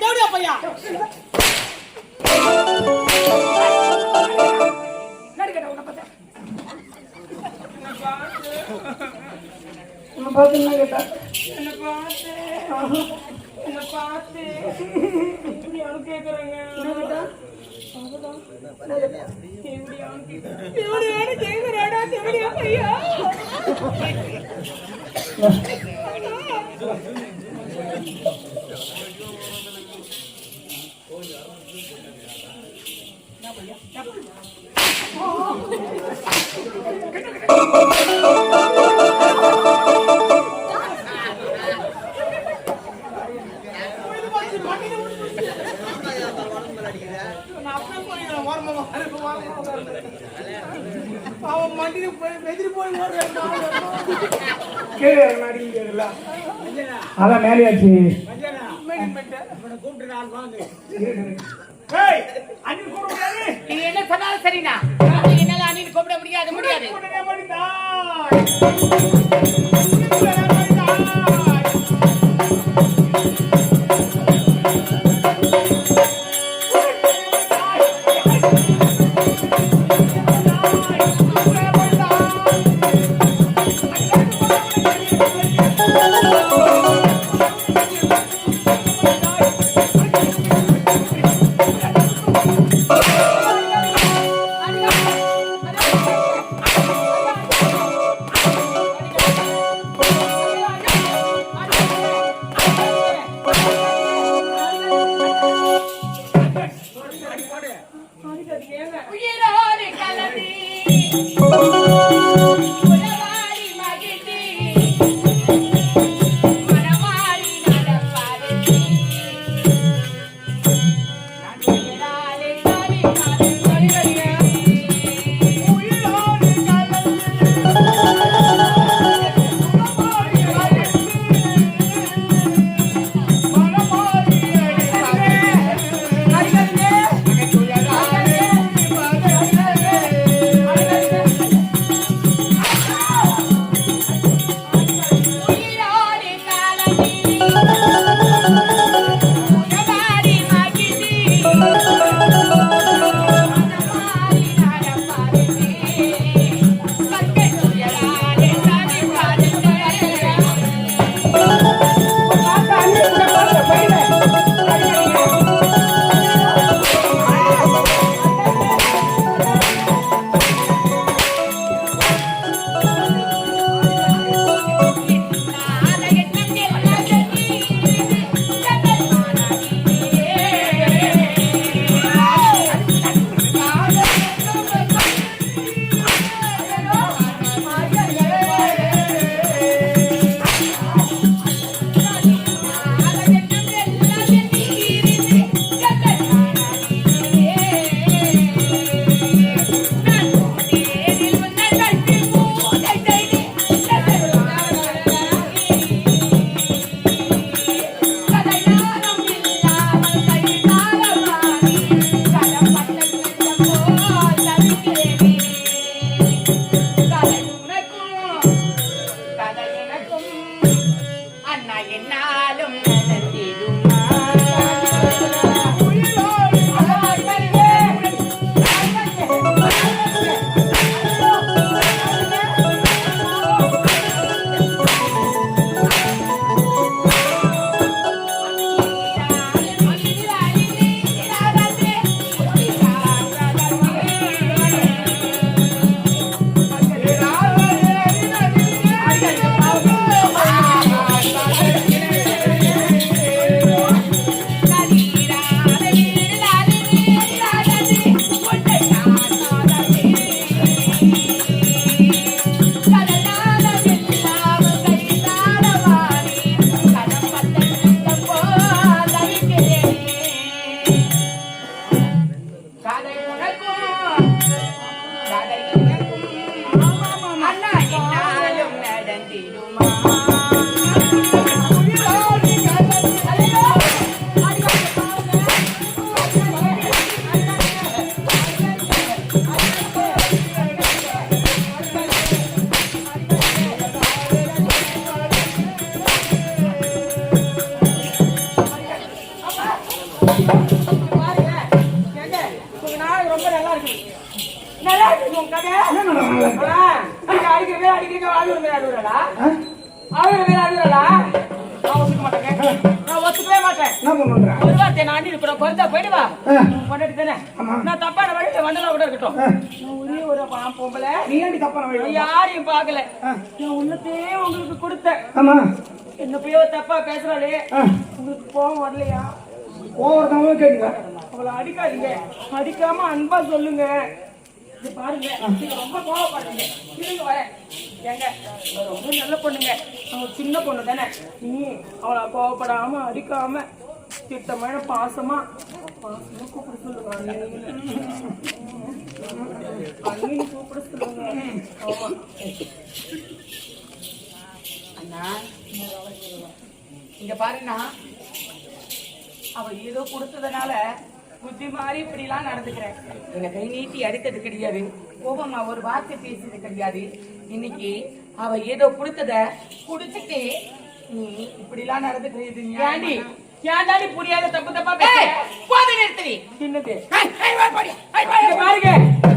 போடியா பையா நடிக்கடா உன்னை பார்த்தா நான் பார்த்து என்ன கேட்டா என்ன பார்த்து இப்படி அவனு கேக்குறாங்க கேக்குறாடா தேவடியா பையா அதான் மேலேயாச்சு நீ என்ன சொன்னாலும் சரிண்ணா என்னால அணில் கூப்பிட முடியாது பாருங்க ஏங்க உங்க நாள் ரொம்ப நல்லா இருக்கு நல்லா இருக்கு உங்க கதை நீங்க அடிக்கிறீங்க அழுகுறடா அழுகுறடா நான் ஒத்துக்க மாட்டேங்க நான் ஒத்துக்கவே மாட்டேன் என்ன பண்ணுற ஒரு வார்த்தை நான் அண்ணி இருக்கிற பொறுத்தா போயிடுவா பண்ணிட்டு தானே நான் தப்பான வழியில வந்தெல்லாம் கூட இருக்கட்டும் நான் ஒரே ஒரு பொம்பளை நீ ஏன் தப்பான வழி யாரையும் பார்க்கல நான் உன்னத்தையே உங்களுக்கு கொடுத்தேன் ஆமா என்ன போய் தப்பா பேசுறாளே உங்களுக்கு கோவம் வரலையா ஒவ்வொருத்தவங்க கேட்குங்க அவளை அடிக்காதீங்க அடிக்காம அன்பா சொல்லுங்க இது பாருங்க நீங்க ரொம்ப கோவப்படுறீங்க இருங்க வரேன் ஏங்க ரொம்ப நல்ல பொண்ணுங்க அவங்க சின்ன பொண்ணு தானே நீ அவளை கோவப்படாம அடிக்காம திட்டமான பாசமா கூப்பிட சொல்லுங்க அண்ணி கூப்பிட சொல்லுங்க ஆமா அண்ணா இங்க பாருண்ணா அவ ஏதோ கொடுத்ததுனால புத்தி மாறி இப்படி எல்லாம் நடந்துக்கிறேன் என்ன கை நீட்டி அடித்தது கிடையாது கோபமா ஒரு வார்த்தை பேசியது கிடையாது இன்னைக்கு அவ ஏதோ கொடுத்தத குடிச்சுட்டு நீ இப்படி எல்லாம் நடந்துக்கிறது ஏண்டி ஏன்டாடி புரியாத தப்பு தப்பா போத நிறுத்தி என்னது பாருங்க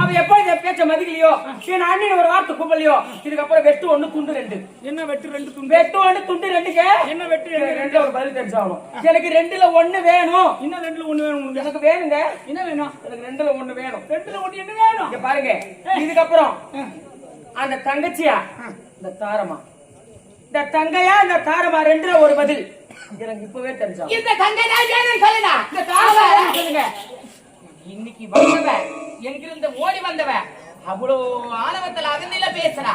அவ எப்ப இந்த பேச்ச மதிக்கலையோ என் அண்ணன் ஒரு வார்த்தை கூப்பிடலையோ இதுக்கப்புறம் வெட்டு ஒண்ணு துண்டு ரெண்டு என்ன வெட்டு ரெண்டு துண்டு வெட்டு ஒண்ணு துண்டு ரெண்டுக்கு என்ன வெட்டு ரெண்டு ஒரு பதில் தெரிஞ்சாகணும் எனக்கு ரெண்டுல ஒண்ணு வேணும் இன்னும் ரெண்டுல ஒண்ணு வேணும் எனக்கு வேணுங்க என்ன வேணும் எனக்கு ரெண்டுல ஒண்ணு வேணும் ரெண்டுல ஒண்ணு என்ன வேணும் இங்க பாருங்க இதுக்கப்புறம் அந்த தங்கச்சியா இந்த தாரமா இந்த தங்கையா இந்த தாரமா ரெண்டுல ஒரு பதில் எனக்கு இப்பவே தெரிஞ்சா இந்த தங்கை நான் வேணும் சொல்லுங்க இந்த தாரமா சொல்லுங்க இன்னைக்கு வந்தவ எங்கிருந்து ஓடி வந்தவ அவ்வளோ ஆணவத்துல அகந்தில பேசுறா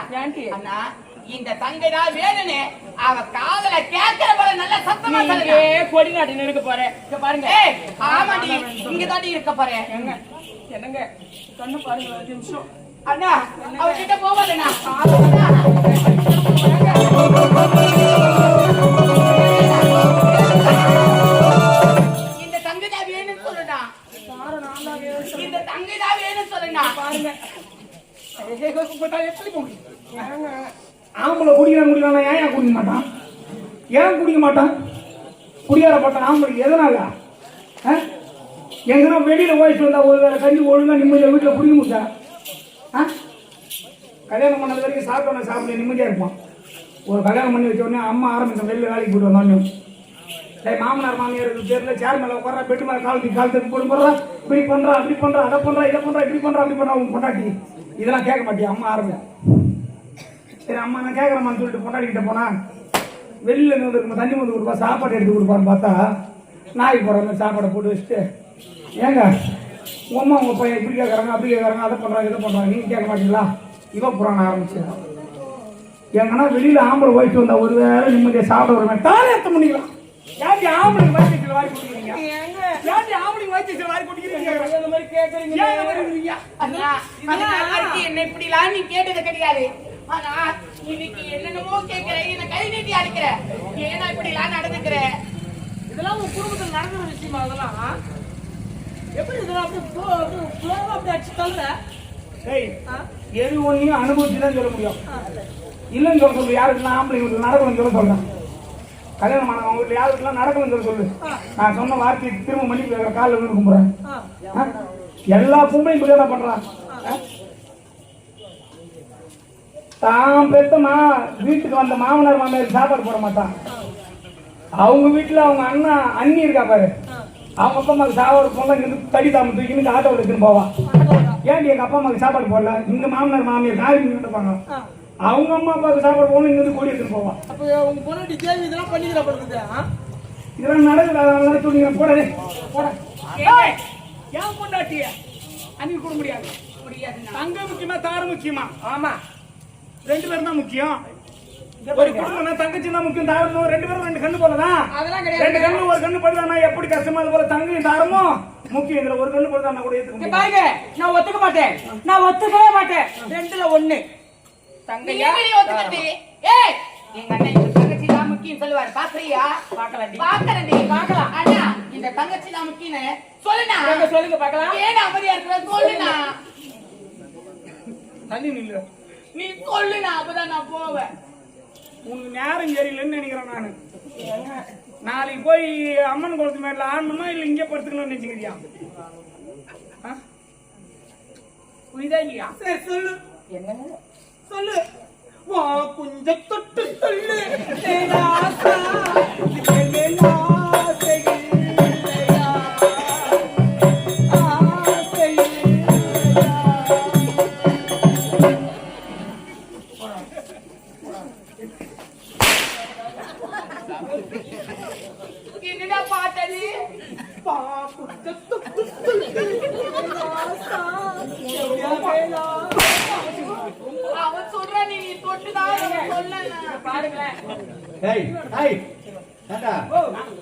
அண்ணா இந்த தங்கை தான் வேணும்னு அவ காதல கேட்கிற போல நல்ல சத்தமா சொல்லுங்க கொடி நாட்டு இருக்க போறேன் இங்க பாருங்க ஆமாடி இங்க தாண்டி இருக்க போறேன் என்னங்க கண்ணு பாருங்க 5 நிமிஷம் அண்ணா அவகிட்ட போவாதண்ணா இந்த தங்கை தான் வேணும்னு சொல்லுடா இந்த தங்கை தான் வேணும்னு சொல்லுடா பாருங்க ஆம்பளை குடிக்கிறான் ஏன் குடிக்க மாட்டான் ஏன் குடிக்க மாட்டான் குடியாரப்பட்ட ஆம்பளை எதனால எங்கன்னா வெளியில போயிட்டு வந்தா ஒரு வேலை கஞ்சி ஒழுங்கா நிம்மதியா வீட்டுல குடிக்க முடிச்சா கல்யாணம் பண்ணது வரைக்கும் சாப்பிட்டோன்னா சாப்பிட நிம்மதியா இருப்பான் ஒரு கல்யாணம் பண்ணி வச்ச உடனே அம்மா ஆரம்பிச்ச வெளியில வேலைக்கு போயிட்டு வந்தாலும் மாமனார் மாமியார் பேர்ல சேர் மேல உட்கார பெட்டு மேல காலத்துக்கு போட்டு போடுறா இப்படி பண்றா அப்படி பண்றா அதை பண்றா இதை பண்றா இப்படி பண்றா அப்படி பண்றா உங்க பொண்டாட்டி இதெல்லாம் கேட்க மாட்டியா அம்மா ஆரம்பிச்சா சரி அம்மா நான் கேட்கறேம்மான்னு சொல்லிட்டு பொண்டாட்டிக்கிட்ட போனா வெளியில இருந்து வந்து தண்ணி வந்து கொடுப்பா சாப்பாடு எடுத்து கொடுப்பான்னு பார்த்தா நாய் போற மாதிரி சாப்பாடை போட்டு வச்சுட்டு ஏங்க உங்க அம்மா உங்க பையன் இப்படி கேட்கறாங்க அப்படி கேட்கறாங்க அதை பண்றாங்க இதை பண்றாங்க நீங்க கேட்க மாட்டீங்களா இவ புறான ஆரம்பிச்சு எங்கன்னா வெளியில ஆம்பளை போயிட்டு வந்தா ஒரு வேளை நிம்மதியை சாப்பிட வருமே தானே எத்த பண்ணிக்கலாம் யாரு ஆம்பளைக்கு வயிற்று வாரி குடிக்கிறீங்க யாரு ஆம்பளைக்கு வயிற்று வாரி குடிக்கிறீங்க அந்த மாதிரி கேட்கறீங்க என்ன இப்படி எல்லாம் நீ கேட்டது கிடையாது ஆனா இன்னைக்கு என்னென்னமோ கேட்கிற என்ன கை நீட்டி அடிக்கிற ஏன்னா இப்படி எல்லாம் நடந்துக்கிற இதெல்லாம் உங்க குடும்பத்தில் நடந்த விஷயமா அதெல்லாம் எப்படி இதெல்லாம் அப்படி அடிச்சு தள்ளுற எது ஒன்றையும் அனுபவிச்சுதான் சொல்ல முடியும் இல்லைன்னு சொல்ல சொல்லு யாருக்குலாம் ஆம்பளைங்களுக்கு நடக்கணும்னு சொல்ல சொல்றேன் கல்யாணம் பண்ண அவங்க வீட்டில் யாருக்குலாம் நடக்கணும்னு சொல்ல சொல்லு நான் சொன்ன வார்த்தையை திரும்ப மன்னிப்பு காலில் விழுந்து கும்பிட்றேன் எல்லா பொம்பளையும் இப்படி தான் பண்றான் தான் பெத்தமா வீட்டுக்கு வந்த மாமனார் மாமியாருக்கு சாப்பாடு போட மாட்டான் அவங்க வீட்டுல அவங்க அண்ணா அண்ணி இருக்கா பாரு அவங்க அப்பா அம்மாவுக்கு சாப்பாடு போல இங்க தடி தாம தூக்கி ஆட்டோ எடுத்துன்னு போவான் ஏன்டி எங்க அப்பா அம்மாவுக்கு சாப்பாடு போடல இங்க மாமனார் மாமியார் காரி இருப்பாங்க அவங்க அம்மா அப்பாவுக்கு சாப்பாடு போகணும் இங்க கோடி எடுத்துன்னு போவான் அப்ப உங்க பொண்ணு கேள்வி இதெல்லாம் பண்ணிக்கிற பண்றது இதெல்லாம் நடக்குது சொல்லிங்க போடே போட ஏன் பொண்டாட்டிய அன்னி கூட முடியாது தங்க முக்கியமா தார முக்கியமா ஆமா 2 பேரும் தான் முக்கியம் ஒரு குடும்பம் தங்கச்சி தான் முக்கியம் தாரமும் 2 பேரும் 2 கண்ணு போலதான் அதெல்லாம் கிடையாது 2 கண்ணு ஒரு கண்ணு போடுதானா எப்படி கஷ்டமா அது போல தங்கையும் தாரமும் முக்கியம் இதுல ஒரு கண்ணு போடுதா கூட ஏத்துக்க பாருங்க நான் ஒத்துக்க மாட்டேன் நான் ஒத்துக்கவே மாட்டேன் 2ல 1 தங்கையா ஒத்துக்கிட்டு ஏய் எங்க அண்ணன் இந்த தங்கச்சி தான் முக்கியம் சொல்லுவாரு பாக்குறியா பார்க்கலாம் அண்ணா இந்த தங்கச்சி தான் முக்கியம் சொல்லுனா சொல்லுங்க பார்க்கலாம் ஏன் அமைதியா இருக்கிற சொல்லுனா தண்ணி நில்லு நீ சொல்லுனா அப்பதான் நான் போவேன் உனக்கு நேரம் சரியில்லைன்னு நினைக்கிறேன் நானு நாளைக்கு போய் அம்மன் குளத்து மேல ஆடணுமா இல்ல இங்கே படுத்துக்கணும்னு நினைச்சுக்கிறியா? புரியுதா இல்லையா? சரி சொல்லு என்ன சொல்லு. வா குஞ்ச தொட்டு சொல்லு தேனாசா தேனா செய்யா என்னடா பாட்டது? பா குஞ்ச தொட்டு சொல்லு தேனாசா தேனா. அவன் சொல்றான் நீ தொட்டுதான் சொல்ல பாருங்களேன். ஏய் ஏய் ஏண்டா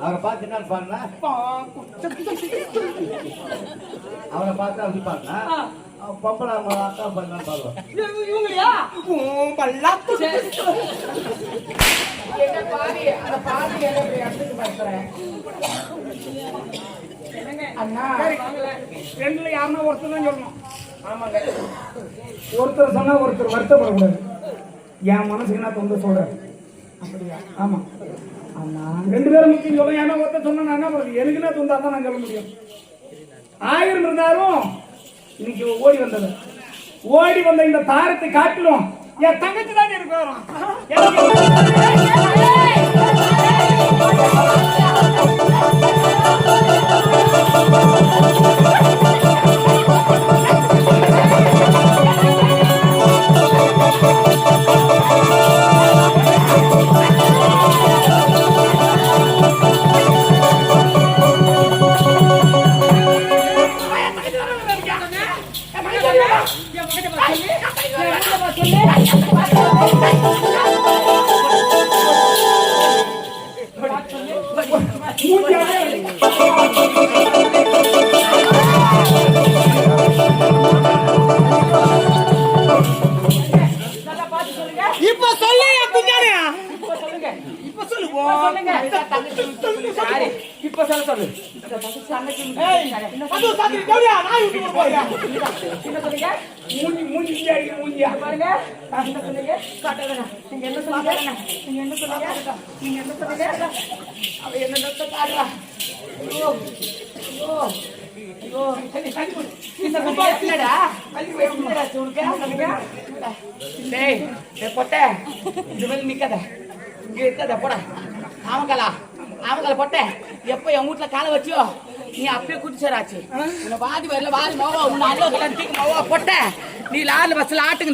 அவரை பார்த்து என்ன பாருங்க. பா குஞ்ச தொட்டு அவரை பார்த்து அப்படி பாருங்க. அவன் பொம்பளை அவங்க அக்கா பண்ணலாம் பாருவோம். இவங்கயா பல்லாத்து என்ன பாதி அந்த பாதி என்ன இடத்துக்கு பார்க்கிறேன் அண்ணா. ரெண்டுல யாருன்னா ஒருத்தர் தான் சொல்லணும். ஆமாங்க, ஒருத்தர் சொன்னா ஒருத்தர் வருத்தப்படக்கூடாது. என் மனசுக்கு என்ன தொந்த சொல்றேன். அப்படியா? ஆமா, அண்ணா ரெண்டு பேரும் முக்கியம் சொல்ல. ஏன்னா ஒருத்தர் சொன்னா நான் என்ன பண்ணுறது? எனக்கு என்ன தொந்தா தான் நான் சொல்ல முடியும். 1000 இருந்தாலும் இன்னைக்கு ஓடி வந்த இந்த தாரத்தை காட்டிலும் என் தங்கச்சி தான் எனக்கு வரும். இப்ப சொல்லு அப்படிங்கானே. இப்ப சொல்லுங்க, இப்ப சொல்லு சொல்லுங்க. யாரு? இப்ப சொல்ல சொல்லு. அது சாத்தி கவுரியா நான் யூடியூப் போறியா? என்ன சொல்லுங்க? மூஞ்சி மூஞ்சியா பாருங்க, என்ன சொல்லுங்க? காட்டுறேன். நீங்க என்ன சொல்லுங்க? நீங்க என்ன சொல்லுங்க? நீங்க என்ன சொல்லுங்க? அவ என்ன நொத்த காட்டுறா? ஐயோ ஐயோ ஐயோ, என்னடா என்னடா சொல்லுங்க? டேய் பொட்டை, இது மேல நிக்காத, இங்க இருக்காத, போட. ஆமக்கலா பொட்டை, எப்ப என் வீட்டுல காலை வச்சியோ நீ அப்பயே குடிச்சாராச்சு. வாதி வரல வாதி மாவா உன்னை அல்ல தீக்கு மாவா பொட்டை. நீ லாரில பஸ்ல ஆட்டுக்கு